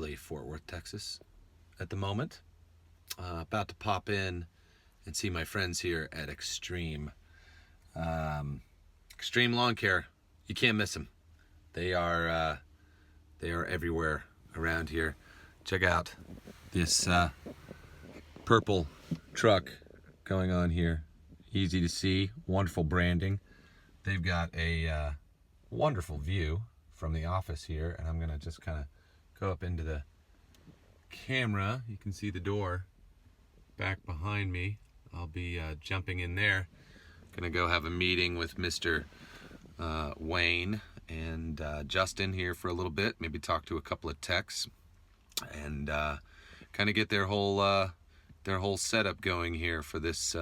lovely Fort Worth, Texas at the moment. About to pop in and see my friends here at Xtreme. Xtreme Lawn Care. You can't miss them. They are everywhere around here. Check out this purple truck going on here. Easy to see, wonderful branding. They've got a wonderful view from the office here, and I'm gonna just kind of go up into the camera. You can see the door back behind me. I'll be jumping in there. Gonna go have a meeting with Mr. Wayne and Justin here for a little bit, maybe talk to a couple of techs and kind of get their whole setup going here for this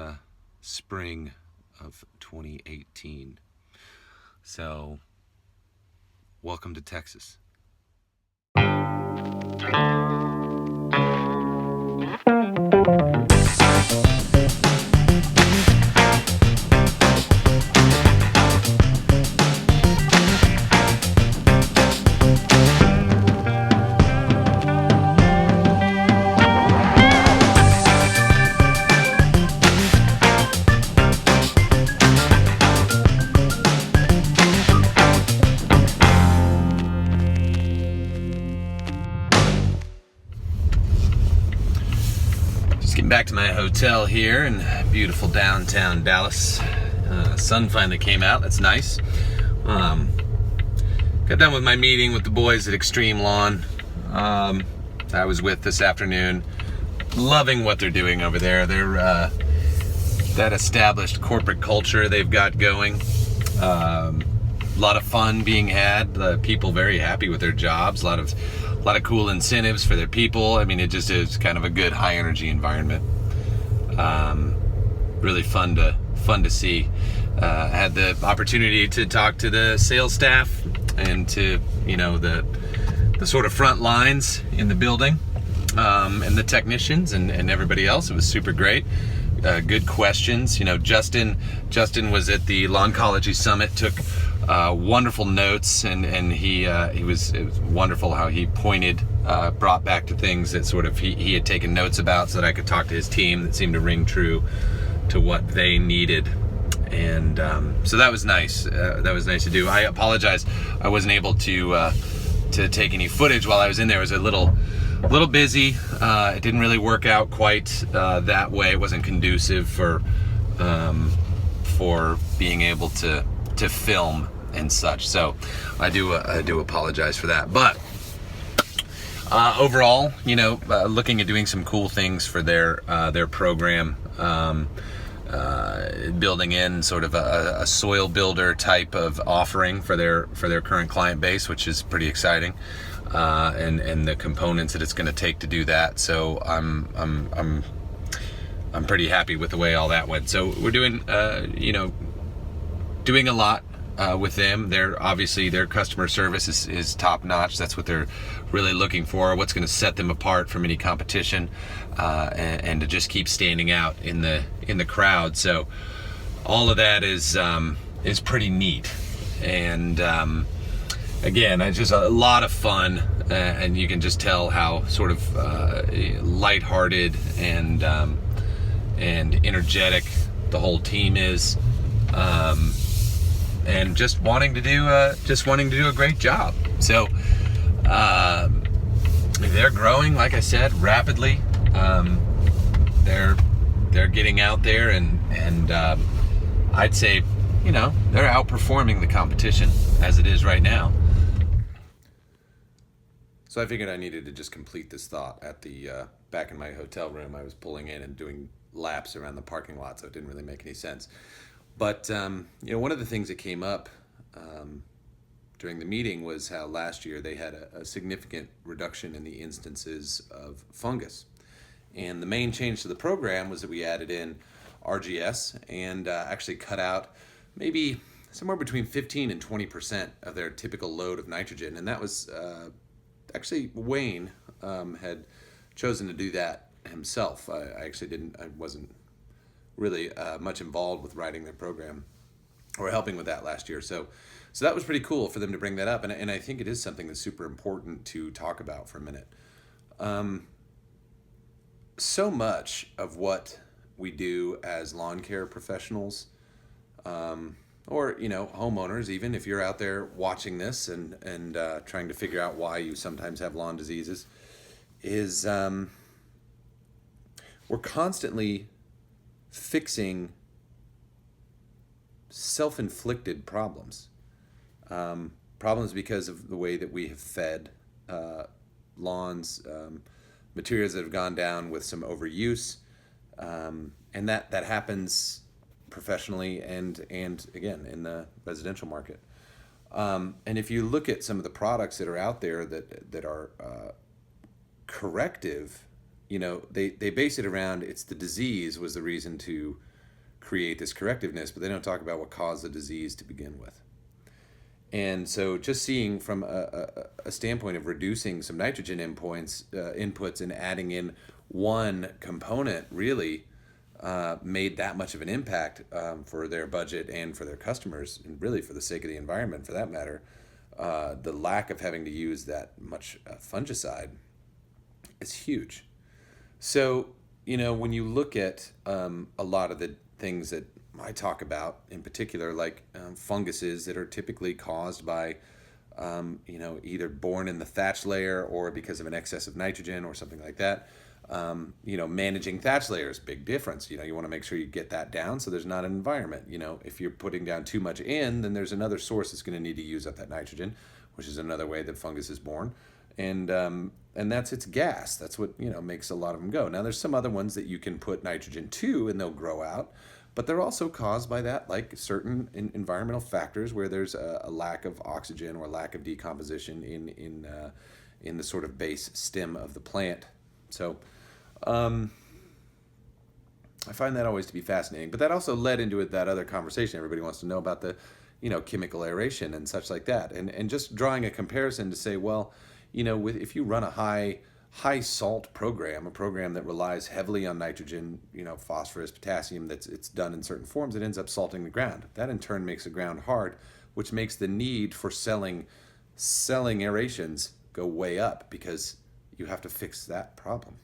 spring of 2018. So welcome to Texas. Getting back to my hotel here in beautiful downtown Dallas. Sun finally came out. That's nice. Got done with my meeting with the boys at Xtreme Lawn. I was with this afternoon. Loving what they're doing over there. They're that established corporate culture they've got going. A lot of fun being had. People very happy with their jobs. A lot of cool incentives for their people. I mean, it just is kind of a good high energy environment. Really fun to see. Had the opportunity to talk to the sales staff and to the sort of front lines in the building, and the technicians and everybody else. It was super great. Good questions. Justin was at the Lawncology Summit, took wonderful notes, and it was wonderful how he brought back to things that sort of he had taken notes about, so that I could talk to his team that seemed to ring true to what they needed. And so that was nice. That was nice to do. I apologize, I wasn't able to take any footage while I was in there. It was a little busy. It didn't really work out quite that way. It wasn't conducive for being able to film and such. So I do apologize for that. But overall, looking at doing some cool things for their program, building in sort of a soil builder type of offering for their current client base, which is pretty exciting. And the components that it's going to take to do that. So I'm pretty happy with the way all that went. So we're doing a lot with them. Their customer service is top notch. That's what they're really looking for. What's going to set them apart from any competition, and to just keep standing out in the crowd. So all of that is pretty neat. And again, it's just a lot of fun, and you can just tell how sort of lighthearted and energetic the whole team is, and just wanting to do a great job. So they're growing, like I said, rapidly. They're getting out there, and I'd say they're outperforming the competition as it is right now. So I figured I needed to just complete this thought at the back in my hotel room. I was pulling in and doing laps around the parking lot, so it didn't really make any sense. But one of the things that came up during the meeting was how last year they had a significant reduction in the instances of fungus. And the main change to the program was that we added in RGS and actually cut out maybe somewhere between 15 and 20% of their typical load of nitrogen. And that was actually Wayne had chosen to do that himself. I wasn't really much involved with writing their program or helping with that last year. So that was pretty cool for them to bring that up. And I think it is something that's super important to talk about for a minute. So much of what we do as lawn care professionals, or homeowners, even if you're out there watching this and trying to figure out why you sometimes have lawn diseases, is we're constantly fixing self-inflicted problems. Problems because of the way that we have fed lawns, materials that have gone down with some overuse, and that happens professionally and again in the residential market. And if you look at some of the products that are out there that are corrective, they base it around it's the disease was the reason to create this correctiveness, but they don't talk about what caused the disease to begin with. And so just seeing from a standpoint of reducing some nitrogen inputs and adding in one component really made that much of an impact for their budget and for their customers, and really for the sake of the environment for that matter. The lack of having to use that much fungicide is huge. So, when you look at a lot of the things that I talk about in particular, like funguses that are typically caused by, either born in the thatch layer or because of an excess of nitrogen or something like that. Managing thatch layers, big difference. You want to make sure you get that down so there's not an environment. If you're putting down too much in, then there's another source that's going to need to use up that nitrogen, which is another way that fungus is born. And that's its gas. That's what, makes a lot of them go. Now, there's some other ones that you can put nitrogen to and they'll grow out. But they're also caused by that, like certain environmental factors where there's a lack of oxygen or lack of decomposition in the sort of base stem of the plant. So I find that always to be fascinating. But that also led into that other conversation. Everybody wants to know about the, chemical aeration and such like that. And just drawing a comparison to say, well, if you run a high salt program, a program that relies heavily on nitrogen, phosphorus, potassium, it's done in certain forms, it ends up salting the ground. That in turn makes the ground hard, which makes the need for selling aerations go way up because you have to fix that problem.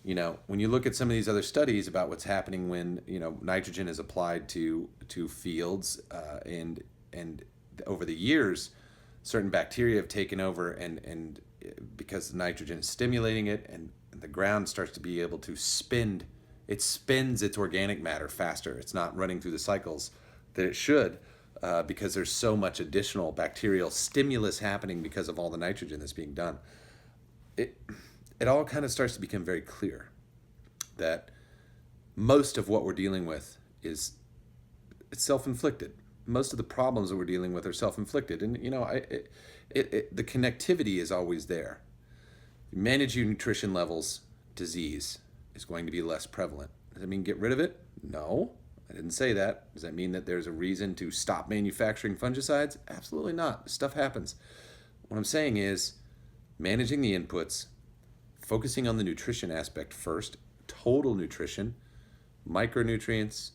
When you look at some of these other studies about what's happening when, nitrogen is applied to fields, and over the years, certain bacteria have taken over and because the nitrogen is stimulating it and the ground starts to be able to spins its organic matter faster. It's not running through the cycles that it should because there's so much additional bacterial stimulus happening because of all the nitrogen that's being done. It all kind of starts to become very clear that most of what we're dealing with it's self-inflicted. Most of the problems that we're dealing with are self-inflicted. And, the connectivity is always there. You manage your nutrition levels, disease is going to be less prevalent. Does that mean get rid of it? No, I didn't say that. Does that mean that there's a reason to stop manufacturing fungicides? Absolutely not. Stuff happens. What I'm saying is managing the inputs, focusing on the nutrition aspect first, total nutrition, micronutrients,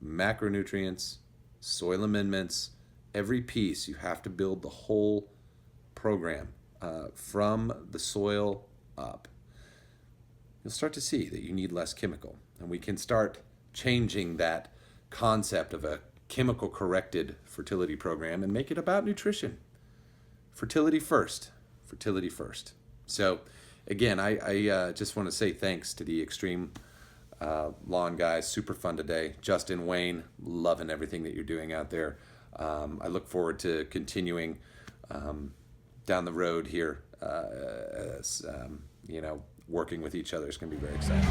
macronutrients, soil amendments, every piece. You have to build the whole program from the soil up. You'll start to see that you need less chemical, and we can start changing that concept of a chemical corrected fertility program and make it about nutrition. Fertility first. So again, I just want to say thanks to the Xtreme lawn guys. Super fun today. Justin, Wayne, loving everything that you're doing out there. I look forward to continuing down the road here as working with each other. Is going to be very exciting.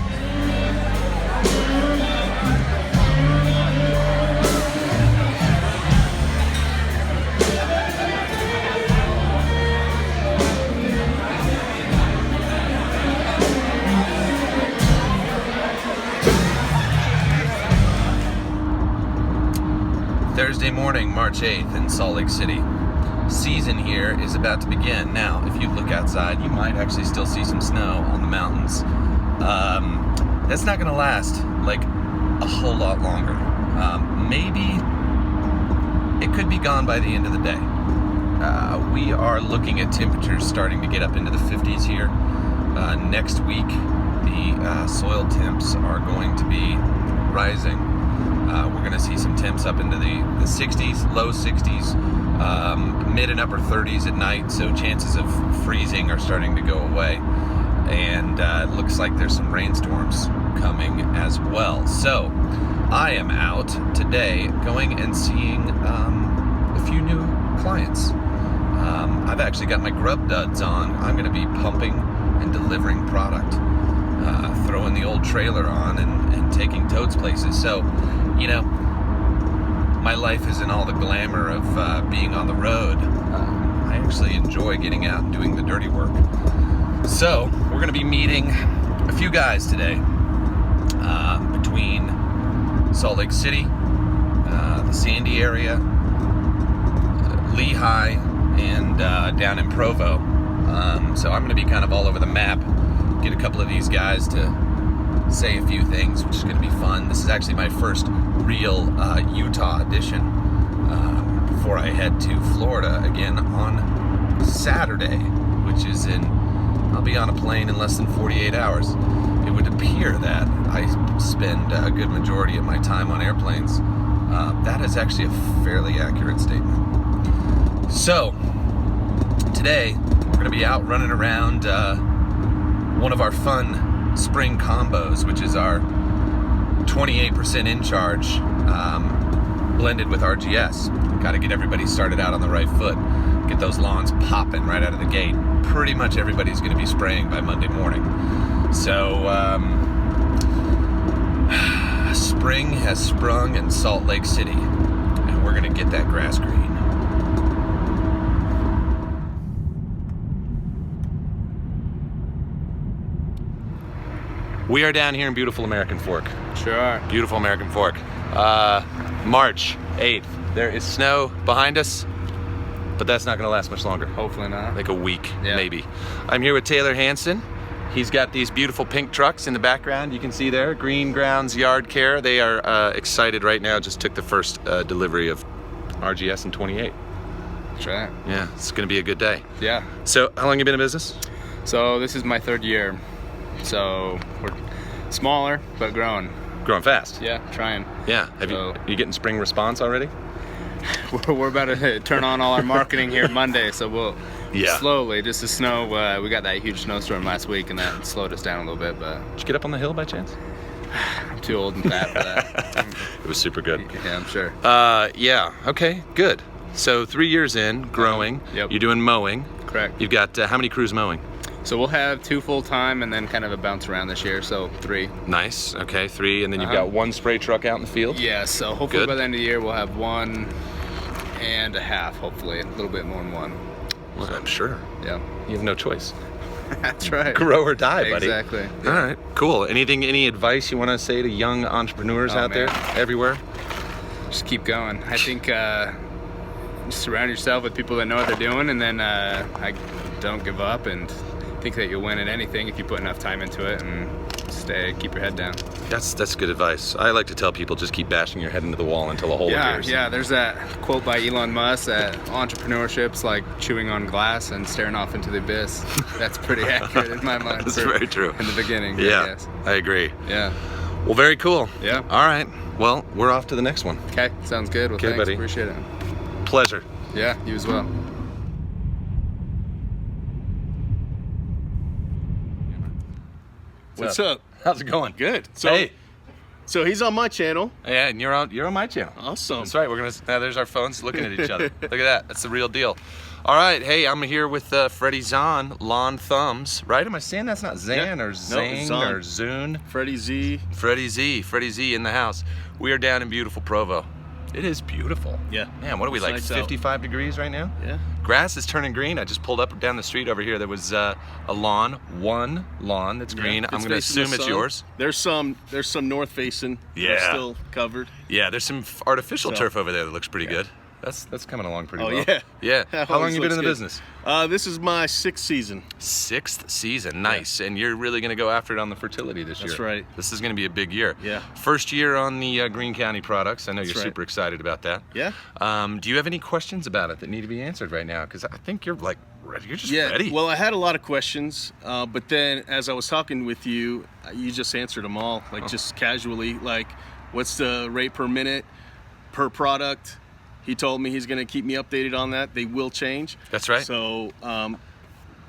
Thursday morning, March 8th in Salt Lake City. Season here is about to begin. Now, if you look outside, you might actually still see some snow on the mountains. That's not going to last like a whole lot longer. Maybe it could be gone by the end of the day. We are looking at temperatures starting to get up into the 50s here. next week the soil temps are going to be rising. We're going to see some temps up into the 60s, low 60s, mid and upper 30s at night, so chances of freezing are starting to go away. And it looks like there's some rainstorms coming as well. So I am out today going and seeing a few new clients. I've actually got my grub duds on. I'm going to be pumping and delivering product, throwing the old trailer on and taking totes places. So, you know, my life isn't all the glamour of being on the road. I actually enjoy getting out and doing the dirty work. So we're going to be meeting a few guys today between Salt Lake City, the Sandy area, Lehigh, and down in Provo. So I'm going to be kind of all over the map, get a couple of these guys to say a few things, which is going to be fun. This is actually my first real Utah edition before I head to Florida again on Saturday, which is I'll be on a plane in less than 48 hours. It would appear that I spend a good majority of my time on airplanes. That is actually a fairly accurate statement. So, today, we're going to be out running around one of our fun spring combos, which is our 28% in charge blended with RGS. Got to get everybody started out on the right foot. Get those lawns popping right out of the gate. Pretty much everybody's going to be spraying by Monday morning. So, spring has sprung in Salt Lake City, and we're going to get that grass green. We are down here in beautiful American Fork. Sure are. Beautiful American Fork. March 8th. There is snow behind us, but that's not going to last much longer. Hopefully not. Like a week, Yeah. maybe. I'm here with Taylor Hansen. He's got these beautiful pink trucks in the background. You can see there, Green Grounds Yard Care. They are excited right now. Just took the first delivery of RGS in 28. That's right. Yeah, it's going to be a good day. Yeah. So, how long you been in business? So this is my third year. So we're smaller, but growing. Growing fast. Yeah, trying. Yeah. You getting spring response already? We're about to turn on all our marketing here Monday, so we'll slowly, just the snow, we got that huge snowstorm last week and that slowed us down a little bit, but... Did you get up on the hill by chance? I'm too old and fat for that. It was super good. Yeah, I'm sure. Yeah, okay, good. So 3 years in, growing, Yep. You're doing mowing. Correct. You've got, how many crews mowing? So we'll have 2 full-time and then kind of a bounce around this year, so 3. Nice, okay, 3, and then you've got 1 spray truck out in the field? Yeah, so hopefully Good. by the end of the year we'll have 1.5, hopefully, a little bit more than 1. Well, I'm sure. Yeah. You have no choice. That's right. Grow or die, buddy. Exactly. All right, cool. Any advice you want to say to young entrepreneurs out there, everywhere? Just keep going. I think just surround yourself with people that know what they're doing, and then don't give up and think that you'll win at anything if you put enough time into it and keep your head down. That's good advice. I like to tell people just keep bashing your head into the wall until a hole appears. Yeah, there's that quote by Elon Musk that entrepreneurship's like chewing on glass and staring off into the abyss. That's pretty accurate in my mind. That's very true. In the beginning, Yeah, I guess. I agree. Yeah. Well, very cool. Yeah. All right. Well, we're off to the next one. Okay, sounds good. Well, Okay, thanks. buddy. Appreciate it. Pleasure. Yeah, you as well. What's up? How's it going? Good. So, Hey. so he's on my channel. Yeah, and you're on my channel. Awesome. That's right. We're gonna. There's our phones looking at each other. Look at that. That's the real deal. All right. Hey, I'm here with Freddie Zahn, Lawn Thumbs. Right? Am I saying that's not Zan or Zang Zahn. or Zune? Freddie Z. Freddie Z in the house. We are down in beautiful Provo. It is beautiful. Yeah. Man, what are we It's like? nice out. 55 degrees right now. Yeah. Grass is turning green. I just pulled up down the street over here. There was one lawn that's green. I'm going to facing the assume it's sun. yours. There's some north facing. Yeah. Still covered. Yeah, there's some artificial So- turf over there that looks pretty good. That's coming along pretty Oh, well. yeah. Yeah. That How long always you been in the looks good. business? This is my 6th season. 6th season. Nice. And you're really going to go after it on the fertility this year. That's right. This is going to be a big year. Yeah. First year on the Greene County products. I know you're right. super excited about that. Yeah. Do you have any questions about it that need to be answered right now? Because I think you're like ready. You're just Yeah. ready. Well, I had a lot of questions, but then as I was talking with you, you just answered them all, like just casually. Like, what's the rate per minute per product? He told me he's going to keep me updated on that. They will change. That's right. So,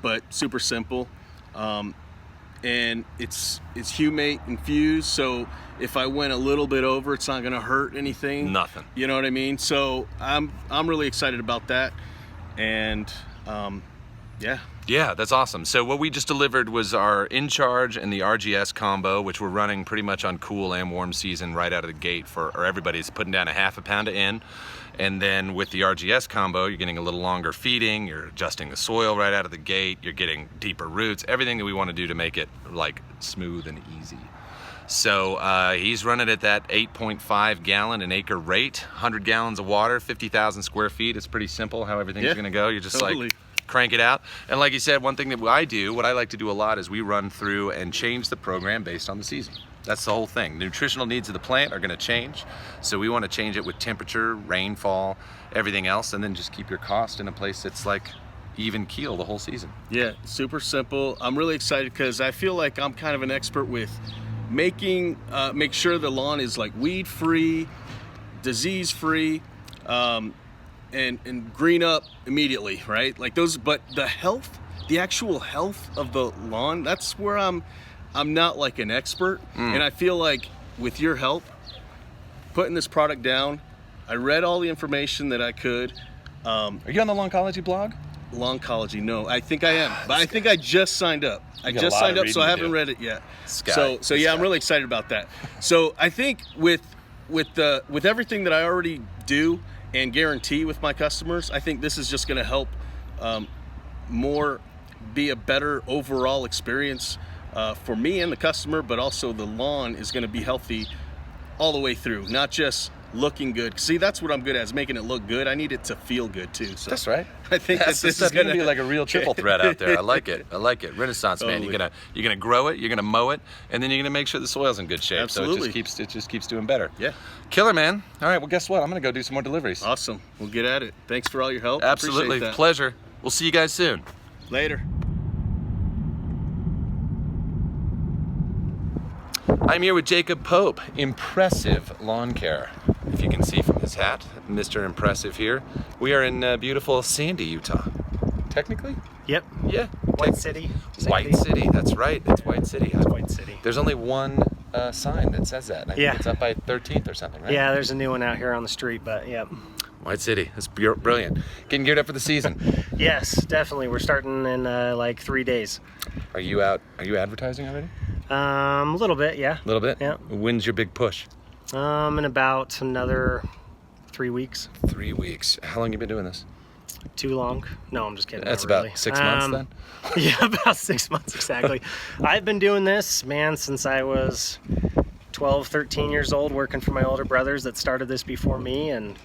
but super simple. And it's humate infused, so if I went a little bit over, it's not going to hurt anything. Nothing. You know what I mean? So I'm really excited about that. And yeah. Yeah, that's awesome. So what we just delivered was our In Charge and the RGS combo, which we're running pretty much on cool and warm season right out of the gate or everybody's putting down a half a pound of In. And then with the RGS combo, you're getting a little longer feeding, you're adjusting the soil right out of the gate, you're getting deeper roots, everything that we want to do to make it like smooth and easy. So he's running at that 8.5 gallon an acre rate, 100 gallons of water, 50,000 square feet. It's pretty simple how everything's going to go. You're just totally. like crank it out. And like you said, one thing that I do, what I like to do a lot is we run through and change the program based on the season. That's the whole thing. The nutritional needs of the plant are going to change. So we want to change it with temperature, rainfall, everything else, and then just keep your cost in a place that's like even keel the whole season. Yeah, super simple. I'm really excited because I feel like I'm kind of an expert with make sure the lawn is like weed free, disease free, and green up immediately, right? Like those, but the actual health of the lawn, that's where I'm not like an expert. And I feel like with your help, putting this product down, I read all the information that I could. Are you on the Lawncology blog? Lawncology, no. I think I am, but I think I just signed up. I got a just lot signed of up, so reading I to haven't do. read it yet. Sky. So yeah, I'm really excited about that. So I think with everything that I already do and guarantee with my customers, I think this is just going to help be a better overall experience for me and the customer, but also the lawn is going to be healthy all the way through, not just looking good. See, that's what I'm good at, is making it look good. I need it to feel good too. So That's right. I think That's that this the is stuff. You're going gonna be like a real triple threat out there. I like it. I like it. Renaissance man. Totally. You're gonna grow it. You're gonna mow it, and then you're gonna make sure the soil's in good shape. Absolutely. So it just keeps doing better. Yeah. Killer, man. All right. Well, guess what? I'm gonna go do some more deliveries. Awesome. We'll get at it. Thanks for all your help. Absolutely. Appreciate that. Pleasure. We'll see you guys soon. Later. I'm here with Jacob Pope, Impressive Lawn Care. If you can see from his hat, Mr. Impressive here. We are in beautiful Sandy, Utah. Technically? Yep. Yeah. White City. White City, that's right. It's White City. It's White City. There's only one sign that says that. I think Yeah. it's up by 13th or something, right? Yeah, there's a new one out here on the street, but yeah. White City. That's brilliant. Getting geared up for the season. Yes, definitely. We're starting in like 3 days. Are you out? Are you advertising already? A little bit, yeah. A little bit? Yeah. When's your big push? In about another 3 weeks. 3 weeks. How long you been doing this? Too long? No, I'm just kidding. That's not about really. 6 months then? Yeah, about 6 months exactly. I've been doing this, man, since I was 12, 13 years old, working for my older brothers that started this before me, and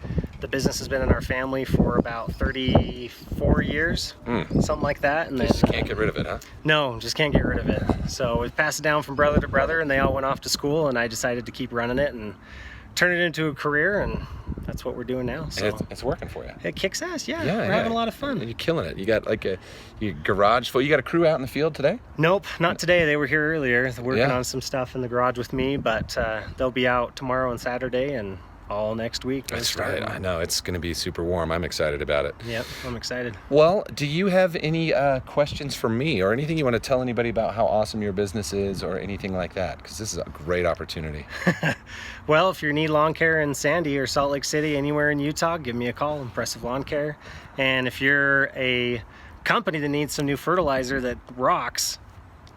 the business has been in our family for about 34 years, something like that. And You just can't get rid of it, huh? No, just can't get rid of it. So we've passed it down from brother to brother, and they all went off to school, and I decided to keep running it and turn it into a career, and that's what we're doing now. So And it's working for you. it kicks ass, yeah. Yeah, We're having a lot of fun. You're killing it. You got like your garage full. You got a crew out in the field today? Nope, not today. They were here earlier working Yeah. on some stuff in the garage with me, but they'll be out tomorrow and Saturday and all next week. That's right. I know. It's going to be super warm. I'm excited about it. Yep, I'm excited. Well, do you have any questions for me or anything you want to tell anybody about how awesome your business is or anything like that? Because this is a great opportunity. Well, if you need lawn care in Sandy or Salt Lake City, anywhere in Utah, give me a call, Impressive Lawn Care. And if you're a company that needs some new fertilizer that rocks,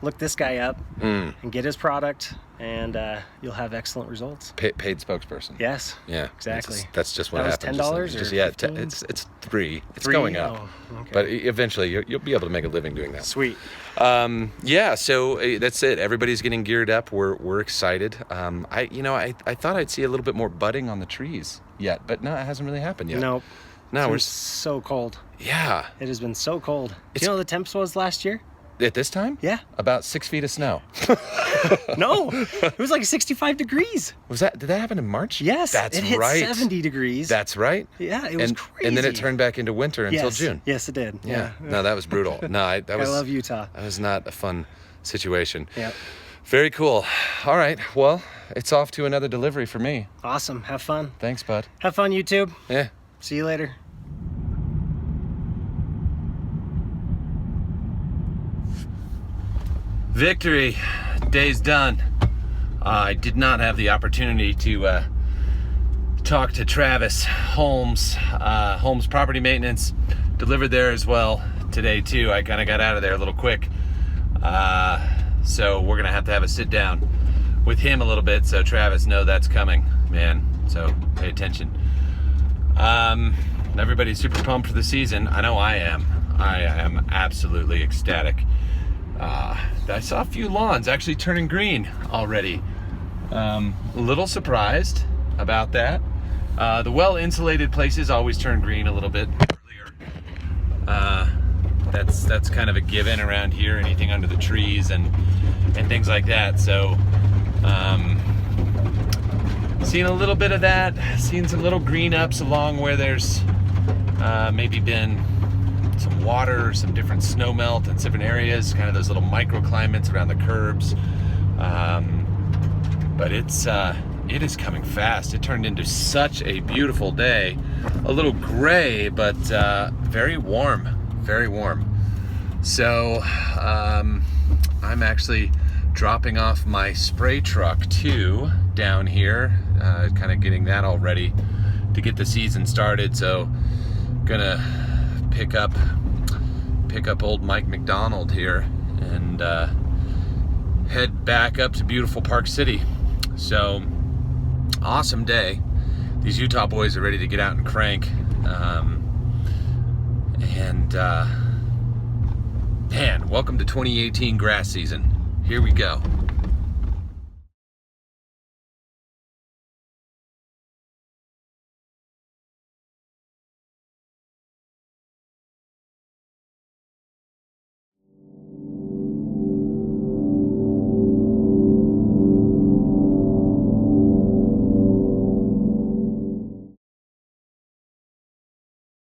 look this guy up and get his product, and you'll have excellent results. Paid spokesperson. Yes. Yeah. Exactly. That's just what That was happens. $10 Just or yeah, 15? it's $3. It's $3? going up. Oh, okay. But eventually you'll be able to make a living doing that. Sweet. Yeah, so that's it. Everybody's getting geared up. We're excited. I thought I'd see a little bit more budding on the trees yet, but no, it hasn't really happened yet. Nope. No, It's we're been so cold. yeah. It has been so cold. Do It's- you know what the temps was last year? At this time? Yeah. About 6 feet of snow. No, it was like 65 degrees. Did that happen in March? Yes, That's it hit right. 70 degrees. That's right. Yeah, it was crazy. And then it turned back into winter until Yes. June. Yes, it did. Yeah. No, that was brutal. No, I love Utah. That was not a fun situation. Yeah. Very cool. All right. Well, it's off to another delivery for me. Awesome. Have fun. Thanks, bud. Have fun, YouTube. Yeah. See you later. Victory. Day's done. I did not have the opportunity to talk to Travis Holmes, Holmes Property Maintenance. Delivered there as well today too. I kind of got out of there a little quick. So we're gonna have to have a sit down with him a little bit, so Travis, know that's coming, man. So pay attention. Everybody's super pumped for the season. I know I am. I am absolutely ecstatic. I saw a few lawns actually turning green already. A little surprised about that. The well-insulated places always turn green a little bit earlier. That's kind of a given around here. Anything under the trees and things like that. So, seeing a little bit of that. Seeing some little green ups along where there's maybe been some water, some different snow melt in different areas, kind of those little microclimates around the curbs. But it is coming fast. It turned into such a beautiful day. A little gray, but very warm, very warm. So I'm actually dropping off my spray truck too down here, kind of getting that all ready to get the season started. So gonna pick up old Mike McDonald here and head back up to beautiful Park City. So awesome day. These Utah boys are ready to get out and crank. Man, welcome to 2018 grass season. Here we go.